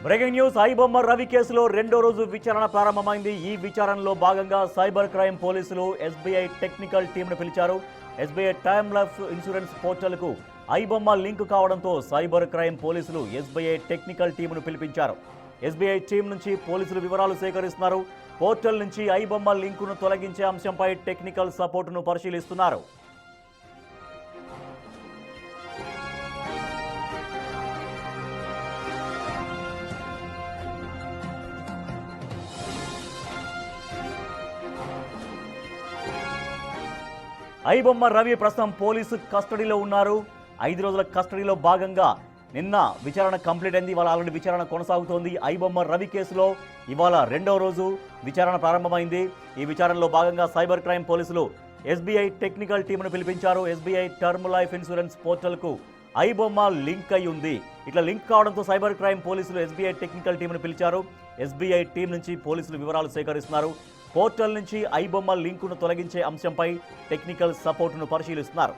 Breaking news iBomma Ravi కేసులో రెండో రోజు విచారణ ప్రారంభమైంది. ఈ విచారణలో భాగంగా సైబర్ క్రైమ్ పోలీసులు ఎస్బీఐ టెక్నికల్ టీంను పిలిచారు. ఎస్బీఐ టైమ్ లైఫ్ ఇన్సూరెన్స్ పోర్టల్కు ఐబొమ్మ లింక్ కావడంతో సైబర్ క్రైమ్ పోలీసులు ఎస్బీఐ టెక్నికల్ టీంను పిలిపించారు. ఎస్బీఐ టీం నుంచి పోలీసులు వివరాలు సేకరిస్తున్నారు. పోర్టల్ నుంచి ఐబొమ్మ లింకును తొలగించే అంశంపై టెక్నికల్ సపోర్టును పరిశీలిస్తున్నారు. ఐబొమ్మ రవి ప్రస్తుతం పోలీసు కస్టడీలో ఉన్నారు. 5 రోజుల కస్టడీలో భాగంగా నిన్న విచారణ కంప్లీట్ అయింది. ఇవాళ ఆల్రెడీ విచారణ కొనసాగుతోంది. ఐబొమ్మ రవి కేసులో ఇవాళ రెండవ రోజు విచారణ ప్రారంభమైంది. ఈ విచారణలో భాగంగా సైబర్ క్రైమ్ పోలీసులు ఎస్బీఐ టెక్నికల్ టీంను పిలిపించారు. ఎస్బీఐ టర్మ్ లైఫ్ ఇన్సూరెన్స్ పోర్టల్కు ఐబొమ్మ లింక్ అయి ఉంది. ఇట్లా లింక్ కావడంతో సైబర్ క్రైమ్ పోలీసులు ఎస్బీఐ టెక్నికల్ టీంను పిలిచారు. ఎస్బీఐ టీం నుంచి పోలీసులు వివరాలు సేకరిస్తున్నారు. పోర్టల్ నుంచి ఐబొమ్మ లింకును తొలగించే అంశంపై టెక్నికల్ సపోర్టును పరిశీలిస్తున్నారు.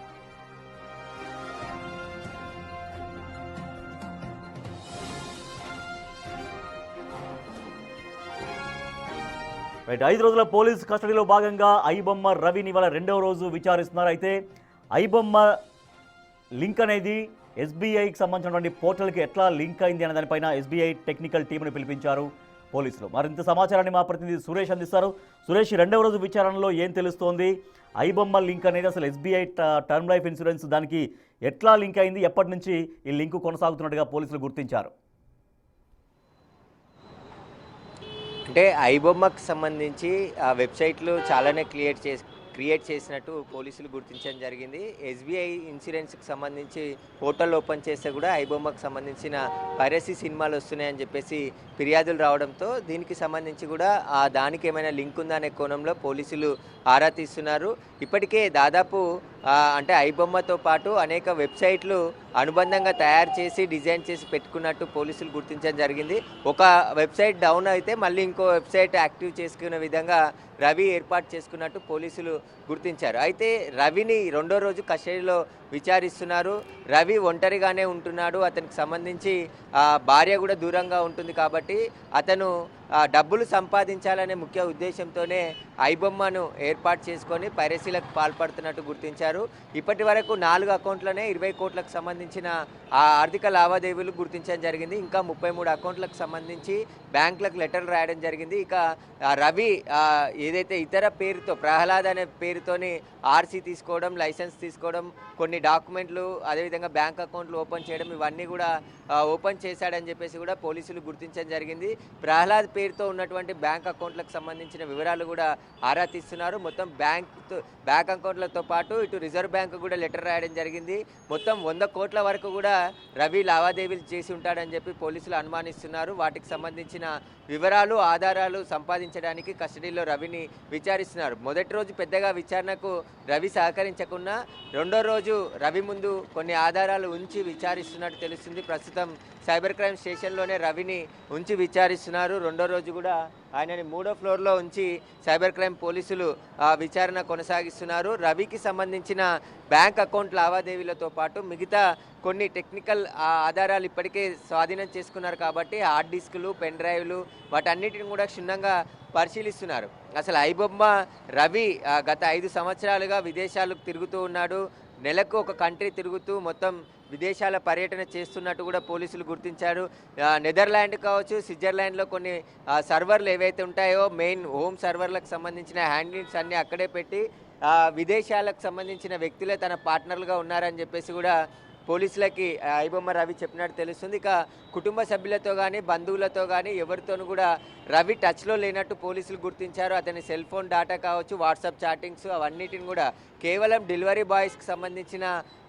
రైట్, 5 రోజుల పోలీస్ కస్టడీలో భాగంగా ఐబొమ్మ రవిని ఇవాళ రెండవ రోజు విచారిస్తున్నారు. అయితే ఐబొమ్మ లింక్ అనేది ఎస్బీఐకి సంబంధించినటువంటి పోర్టల్కి ఎట్లా లింక్ అయింది అనే దానిపైన ఎస్బీఐ టెక్నికల్ టీంను పిలిపించారు పోలీసులు. మరింత సమాచారాన్ని మా ప్రతినిధి సురేష్ అందిస్తారు. సురేష్, రెండవ రోజు విచారణలో ఏం తెలుస్తోంది? ఐబొమ్మ లింక్ అనేది అసలు ఎస్బీఐ టర్మ్ లైఫ్ ఇన్సూరెన్స్ దానికి ఎట్లా లింక్ అయింది? ఎప్పటి నుంచి ఈ లింకు కొనసాగుతున్నట్టుగా పోలీసులు గుర్తించారు? అంటే ఐబొమ్మకు సంబంధించి వెబ్సైట్లు చాలానే క్రియేట్ చేసినట్టు పోలీసులు గుర్తించడం జరిగింది. ఎస్బీఐ ఇన్సూరెన్స్కి సంబంధించి పోర్టల్ ఓపెన్ చేస్తే కూడా ఐబొమ్మకు సంబంధించిన పైరసీ సినిమాలు వస్తున్నాయని చెప్పేసి ఫిర్యాదులు రావడంతో దీనికి సంబంధించి కూడా దానికి ఏమైనా లింక్ ఉందా అనే కోణంలో పోలీసులు ఆరా తీస్తున్నారు. ఇప్పటికే దాదాపు అంటే ఐబొమ్మతో పాటు అనేక వెబ్సైట్లు అనుబంధంగా తయారు చేసి డిజైన్ చేసి పెట్టుకున్నట్టు పోలీసులు గుర్తించడం జరిగింది. ఒక వెబ్సైట్ డౌన్ అయితే మళ్ళీ ఇంకో వెబ్సైట్ యాక్టివ్ చేసుకునే విధంగా రవి ఏర్పాటు చేసుకున్నట్టు పోలీసులు గుర్తించారు. అయితే రవిని రెండో రోజు కస్టడీలో విచారిస్తున్నారు. రవి ఒంటరిగానే ఉంటున్నాడు. అతనికి సంబంధించి భార్య కూడా దూరంగా ఉంటుంది కాబట్టి అతను డబ్బులు సంపాదించాలనే ముఖ్య ఉద్దేశంతోనే ఐబొమ్మను ఏర్పాటు చేసుకొని పైరసీలకు పాల్పడుతున్నట్టు గుర్తించారు. ఇప్పటి వరకు 4 అకౌంట్లనే 20 కోట్లకు సంబంధించిన ఆర్థిక లావాదేవీలు గుర్తించడం జరిగింది. ఇంకా 33 అకౌంట్లకు సంబంధించి బ్యాంకులకు లెటర్లు రాయడం జరిగింది. ఇక రవి ఏదైతే ఇతర పేరుతో ప్రహ్లాద్ అనే పేరుతోని ఆర్సీ తీసుకోవడం, లైసెన్స్ తీసుకోవడం, కొన్ని డాక్యుమెంట్లు, అదేవిధంగా బ్యాంక్ అకౌంట్లు ఓపెన్ చేయడం, ఇవన్నీ కూడా ఓపెన్ చేశాడని చెప్పేసి కూడా పోలీసులు గుర్తించడం జరిగింది. ప్రహ్లాద్ పేరుతో ఉన్నటువంటి బ్యాంక్ అకౌంట్లకు సంబంధించిన వివరాలు కూడా ఆరా తీస్తున్నారు. మొత్తం బ్యాంక్ అకౌంట్లతో పాటు ఇటు రిజర్వ్ బ్యాంకు కూడా లెటర్ రాయడం జరిగింది. మొత్తం 100 కోట్ల వరకు కూడా రవి లావాదేవీలు చేసి ఉంటాడని చెప్పి పోలీసులు అనుమానిస్తున్నారు. వాటికి సంబంధించిన వివరాలు, ఆధారాలు సంపాదించడానికి కస్టడీలో రవిని విచారిస్తున్నారు. మొదటి రోజు పెద్దగా విచారణకు రవి సహకరించకున్నా రెండో రోజు రవి ముందు కొన్ని ఆధారాలు ఉంచి విచారిస్తున్నట్టు తెలుస్తుంది. ప్రస్తుతం సైబర్ క్రైమ్ స్టేషన్లోనే రవిని ఉంచి విచారిస్తున్నారు. రెండో రోజు కూడా ఆయనని 3వ ఫ్లోర్లో ఉంచి సైబర్ క్రైమ్ పోలీసులు విచారణ కొనసాగిస్తున్నారు. రవికి సంబంధించిన బ్యాంక్ అకౌంట్ లావాదేవీలతో పాటు మిగతా కొన్ని టెక్నికల్ ఆధారాలు ఇప్పటికే స్వాధీనం చేసుకున్నారు కాబట్టి హార్డ్ డిస్కులు, పెన్ డ్రైవ్లు వాటన్నిటిని కూడా క్షుణ్ణంగా పరిశీలిస్తున్నారు. అసలు ఐబొమ్మ రవి గత 5 సంవత్సరాలుగా విదేశాలకు తిరుగుతూ ఉన్నాడు. నెలకు ఒక కంట్రీ తిరుగుతూ మొత్తం విదేశాల పర్యటన చేస్తున్నట్టు కూడా పోలీసులు గుర్తించారు. నెదర్లాండ్ కావచ్చు, స్విట్జర్లాండ్లో కొన్ని సర్వర్లు ఏవైతే ఉంటాయో మెయిన్ హోమ్ సర్వర్లకు సంబంధించిన హ్యాండిల్స్ అన్నీ అక్కడే పెట్టి విదేశాలకు సంబంధించిన వ్యక్తులే తన పార్ట్నర్లుగా ఉన్నారని చెప్పేసి కూడా పోలీసులకి ఐబొమ్మ రవి చెప్పినట్టు తెలుస్తుంది. ఇక కుటుంబ సభ్యులతో కానీ బంధువులతో కానీ ఎవరితోనూ కూడా రవి టచ్లో లేనట్టు పోలీసులు గుర్తించారు. అతని సెల్ ఫోన్ డేటా కావచ్చు, వాట్సాప్ చాటింగ్స్ అవన్నిటిని కూడా కేవలం డెలివరీ బాయ్స్కి సంబంధించిన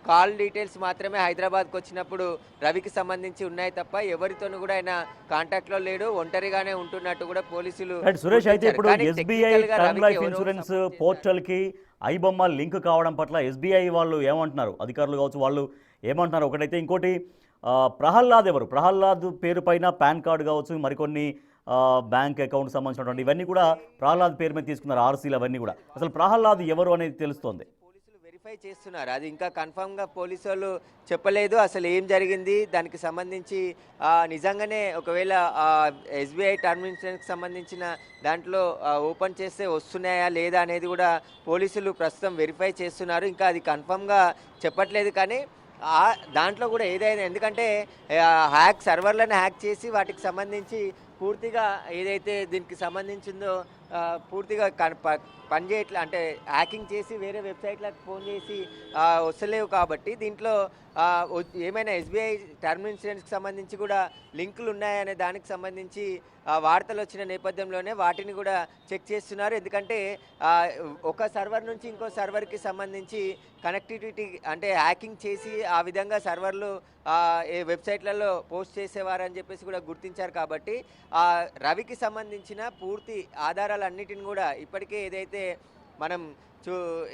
కాల్ డీటెయిల్స్ మాత్రమే హైదరాబాద్కి వచ్చినప్పుడు రవికి సంబంధించి ఉన్నాయి తప్ప ఎవరితోనూ కూడా ఆయన కాంటాక్ట్లో లేడు, ఒంటరిగానే ఉంటున్నట్టు కూడా పోలీసులు. సురేష్, అయితే ఇప్పుడు ఎస్బీఐ టర్మ్ లైఫ్ ఇన్సూరెన్స్ పోర్టల్కి ఐబొమ్మ లింక్ కావడం పట్ల ఎస్బీఐ వాళ్ళు ఏమంటున్నారు? అధికారులు కావచ్చు, వాళ్ళు ఏమంటున్నారు? ఒకటైతే, ఇంకోటి ప్రహ్లాద్ ఎవరు? ప్రహ్లాద్ పేరు పైన పాన్ కార్డు కావచ్చు, మరికొన్ని బ్యాంక్ అకౌంట్ సంబంధించినటువంటి ఇవన్నీ కూడా ప్రహ్లాద్ పేరు మీద తీసుకున్నారు, ఆర్సీలు అవన్నీ కూడా. అసలు ప్రహ్లాద్ ఎవరు అనేది తెలుస్తోంది. వెరిఫై చేస్తున్నారు. అది ఇంకా కన్ఫామ్గా పోలీసు వాళ్ళు చెప్పలేదు అసలు ఏం జరిగింది దానికి సంబంధించి. నిజంగానే ఒకవేళ ఎస్బీఐ టర్మ్ ఇన్సూరెన్స్కి సంబంధించిన దాంట్లో ఓపెన్ చేస్తే వస్తున్నాయా లేదా అనేది కూడా పోలీసులు ప్రస్తుతం వెరిఫై చేస్తున్నారు. ఇంకా అది కన్ఫామ్గా చెప్పట్లేదు, కానీ దాంట్లో కూడా ఏదైనా, ఎందుకంటే సర్వర్లను హ్యాక్ చేసి వాటికి సంబంధించి పూర్తిగా ఏదైతే దీనికి సంబంధించిందో పూర్తిగా పనిచేయట్లే, అంటే హ్యాకింగ్ చేసి వేరే వెబ్సైట్లకు ఫోన్ చేసి వస్తలేవు. కాబట్టి దీంట్లో ఏమైనా ఎస్బీఐ టర్మ్ ఇన్సూరెన్స్కి సంబంధించి కూడా లింకులు ఉన్నాయనే దానికి సంబంధించి వార్తలు వచ్చిన నేపథ్యంలోనే వాటిని కూడా చెక్ చేస్తున్నారు. ఎందుకంటే ఒక సర్వర్ నుంచి ఇంకో సర్వర్కి సంబంధించి కనెక్టివిటీ అంటే హ్యాకింగ్ చేసి ఆ విధంగా సర్వర్లు వెబ్సైట్లలో పోస్ట్ చేసేవారని చెప్పేసి కూడా గుర్తించారు. కాబట్టి రవికి సంబంధించిన పూర్తి ఆధారాలన్నిటిని కూడా ఇప్పటికే ఏదైతే మనం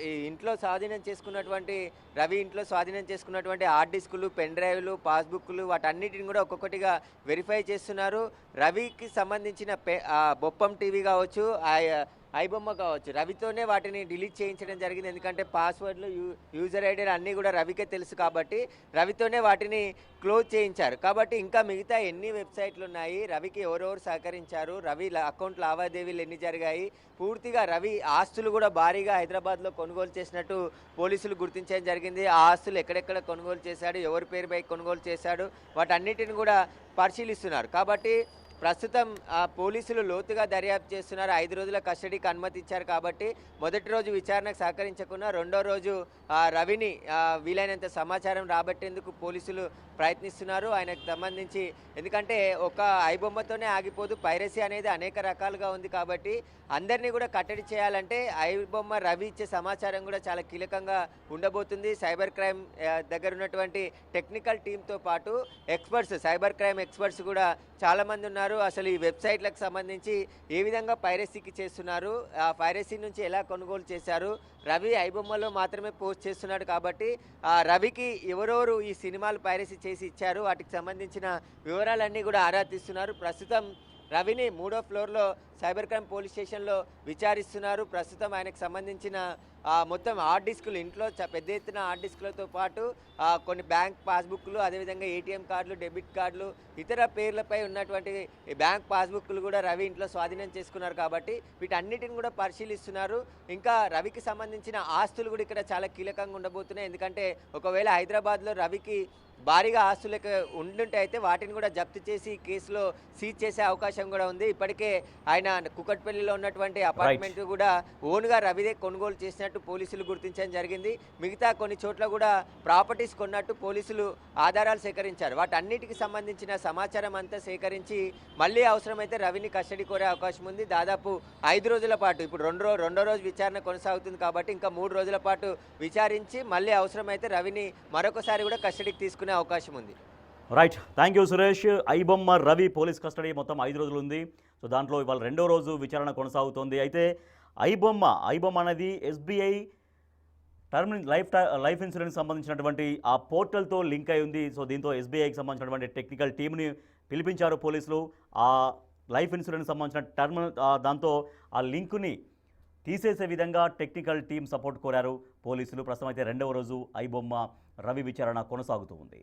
ఈ ఇంట్లో స్వాధీనం చేసుకున్నటువంటి రవి ఇంట్లో స్వాధీనం చేసుకున్నటువంటి హార్డ్ డిస్కులు, పెన్ డ్రైవ్లు, పాస్బుక్లు వాటన్నిటిని కూడా ఒక్కొక్కటిగా వెరిఫై చేస్తున్నారు. రవికి సంబంధించిన బొప్పం టీవీ కావచ్చు, ఐబొమ్మ కావచ్చు, రవితోనే వాటిని డిలీట్ చేయించడం జరిగింది. ఎందుకంటే పాస్వర్డ్లు, యూజర్ ఐడీలు అన్నీ కూడా రవికే తెలుసు కాబట్టి రవితోనే వాటిని క్లోజ్ చేయించారు. కాబట్టి ఇంకా మిగతా ఎన్ని వెబ్సైట్లు ఉన్నాయి, రవికి ఎవరెవరు సహకరించారు, రవి అకౌంట్ లావాదేవీలు ఎన్ని జరిగాయి, పూర్తిగా రవి ఆస్తులు కూడా భారీగా హైదరాబాద్లో కొనుగోలు చేసినట్టు పోలీసులు గుర్తించడం జరిగింది. ఆ ఆస్తులు ఎక్కడెక్కడ కొనుగోలు చేశాడు, ఎవరి పేరుపై కొనుగోలు చేశాడు, వాటన్నిటిని కూడా పరిశీలిస్తున్నారు. కాబట్టి ప్రస్తుతం పోలీసులు లోతుగా దర్యాప్తు చేస్తున్నారు. 5 రోజుల కస్టడీకి అనుమతి ఇచ్చారు. కాబట్టి మొదటి రోజు విచారణకు సహకరించకుండా రెండో రోజు రవిని వీలైనంత సమాచారం రాబట్టేందుకు పోలీసులు ప్రయత్నిస్తున్నారు. ఆయనకు సంబంధించి, ఎందుకంటే ఒక ఐబొమ్మతోనే ఆగిపోదు, పైరసీ అనేది అనేక రకాలుగా ఉంది. కాబట్టి అందరినీ కూడా కట్టడి చేయాలంటే ఐబొమ్మ రవి ఇచ్చే సమాచారం కూడా చాలా కీలకంగా ఉండబోతుంది. సైబర్ క్రైమ్ దగ్గర ఉన్నటువంటి టెక్నికల్ టీంతో పాటు ఎక్స్పర్ట్స్, సైబర్ క్రైమ్ ఎక్స్పర్ట్స్ కూడా చాలామంది ఉన్నారు. అసలు ఈ వెబ్సైట్లకు సంబంధించి ఏ విధంగా పైరసీకి చేస్తున్నారు, పైరసీ నుంచి ఎలా కొనుగోలు చేశారు, రవి ఐబొమ్మలో మాత్రమే పోస్ట్ చేస్తున్నాడు. కాబట్టి రవికి ఎవరెవరు ఈ సినిమాలు పైరసీ చేసి ఇచ్చారు, వాటికి సంబంధించిన వివరాలన్నీ కూడా ఆరా తీస్తున్నారు. ప్రస్తుతం రవిని 3వ ఫ్లోర్లో సైబర్ క్రైమ్ పోలీస్ స్టేషన్లో విచారిస్తున్నారు. ప్రస్తుతం ఆయనకు సంబంధించిన మొత్తం హార్డ్ డిస్కులు, ఇంట్లో పెద్ద ఎత్తున హార్డ్ డిస్కులతో పాటు కొన్ని బ్యాంక్ పాస్బుక్లు, అదేవిధంగా ఏటీఎం కార్డులు, డెబిట్ కార్డులు, ఇతర పేర్లపై ఉన్నటువంటి బ్యాంక్ పాస్బుక్లు కూడా రవి ఇంట్లో స్వాధీనం చేసుకున్నారు. కాబట్టి వీటన్నిటిని కూడా పరిశీలిస్తున్నారు. ఇంకా రవికి సంబంధించిన ఆస్తులు కూడా ఇక్కడ చాలా కీలకంగా ఉండబోతున్నాయి. ఎందుకంటే ఒకవేళ హైదరాబాద్లో రవికి భారీగా ఆస్తులు ఉండుంటే అయితే వాటిని కూడా జప్తు చేసి కేసులో సీజ్ చేసే అవకాశం కూడా ఉంది. ఇప్పటికే ఆయన కుకట్పల్లిలో ఉన్నటువంటి అపార్ట్మెంట్ కూడా ఓన్గా రవిదే కొనుగోలు చేసినట్టు పోలీసులు గుర్తించడం జరిగింది. మిగతా కొన్ని చోట్ల కూడా ప్రాపర్టీస్ కొన్నట్టు పోలీసులు ఆధారాలు సేకరించారు. వాటన్నిటికి సంబంధించిన సమాచారం అంతా సేకరించి మళ్ళీ అవసరమైతే రవిని కస్టడీ కోరే అవకాశం ఉంది. దాదాపు 5 రోజుల పాటు, ఇప్పుడు రెండో రోజు విచారణ కొనసాగుతుంది. కాబట్టి ఇంకా 3 రోజుల పాటు విచారించి మళ్ళీ అవసరమైతే రవిని మరొకసారి కూడా కస్టడీకి తీసుకునే అవకాశం ఉంది. Right, thank you Suresh. IBomma Ravi police custody మొత్తం 5 రోజులు ఉంది. సో దాంట్లో ఇవాళ 2వ రోజు విచారణ కొనసాగుతోంది. అయితే ఐబొమ్మ అనేది ఎస్బీఐ లైఫ్ ఇన్సూరెన్స్ సంబంధించినటువంటి ఆ పోర్టల్తో లింక్ అయి ఉంది. సో దీంతో ఎస్బీఐకి సంబంధించినటువంటి టెక్నికల్ టీంని పిలిపించారు పోలీసులు. ఆ లైఫ్ ఇన్సూరెన్స్ సంబంధించిన దాంతో ఆ లింకుని తీసేసే విధంగా టెక్నికల్ టీం సపోర్ట్ కోరారు పోలీసులు. ప్రస్తుతం అయితే 2వ రోజు ఐబొమ్మ రవి విచారణ కొనసాగుతూ ఉంది.